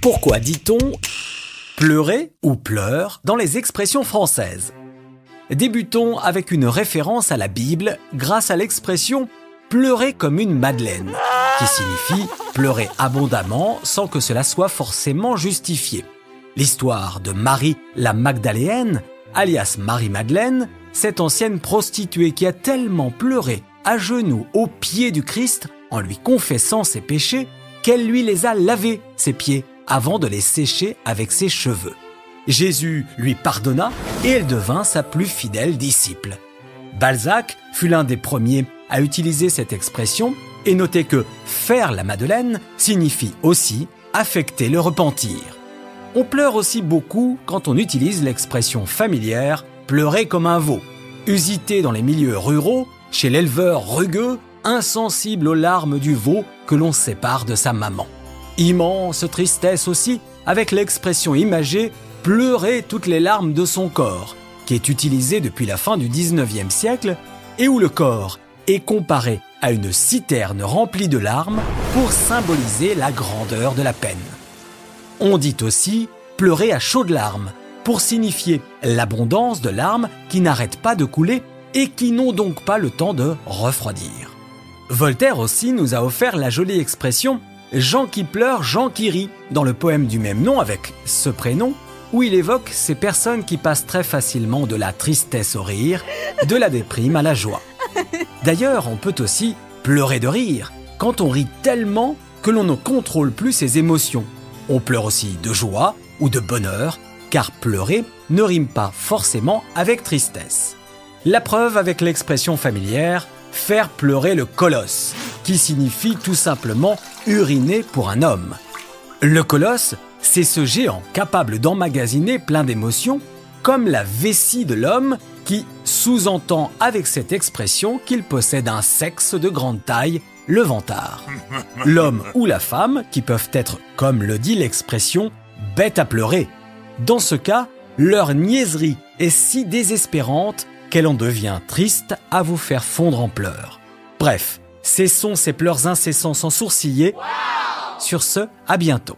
Pourquoi dit-on pleurer ou pleure dans les expressions françaises? Débutons avec une référence à la Bible grâce à l'expression « pleurer comme une madeleine » qui signifie pleurer abondamment sans que cela soit forcément justifié. L'histoire de Marie la Magdaléenne, alias Marie-Madeleine, cette ancienne prostituée qui a tellement pleuré à genoux aux pieds du Christ en lui confessant ses péchés qu'elle lui les a lavés, ses pieds, avant de les sécher avec ses cheveux. Jésus lui pardonna et elle devint sa plus fidèle disciple. Balzac fut l'un des premiers à utiliser cette expression et noter que « faire la Madeleine » signifie aussi affecter le repentir. On pleure aussi beaucoup quand on utilise l'expression familière « pleurer comme un veau », usité dans les milieux ruraux, chez l'éleveur rugueux, insensible aux larmes du veau que l'on sépare de sa maman. Immense tristesse aussi avec l'expression imagée « pleurer toutes les larmes de son corps » qui est utilisée depuis la fin du 19e siècle et où le corps est comparé à une citerne remplie de larmes pour symboliser la grandeur de la peine. On dit aussi « pleurer à chaudes larmes » pour signifier l'abondance de larmes qui n'arrêtent pas de couler et qui n'ont donc pas le temps de refroidir. Voltaire aussi nous a offert la jolie expression « Jean qui pleure, Jean qui rit » dans le poème du même nom avec ce prénom où il évoque ces personnes qui passent très facilement de la tristesse au rire, de la déprime à la joie. D'ailleurs, on peut aussi pleurer de rire quand on rit tellement que l'on ne contrôle plus ses émotions. On pleure aussi de joie ou de bonheur, car pleurer ne rime pas forcément avec tristesse. La preuve avec l'expression familière « faire pleurer le colosse » qui signifie tout simplement uriner pour un homme. Le colosse, c'est ce géant capable d'emmagasiner plein d'émotions, comme la vessie de l'homme qui sous-entend avec cette expression qu'il possède un sexe de grande taille, le vantard. L'homme ou la femme qui peuvent être, comme le dit l'expression, bêtes à pleurer. Dans ce cas, leur niaiserie est si désespérante qu'elle en devient triste à vous faire fondre en pleurs. Bref, cessons ces pleurs incessants sans sourciller. Sur ce, à bientôt.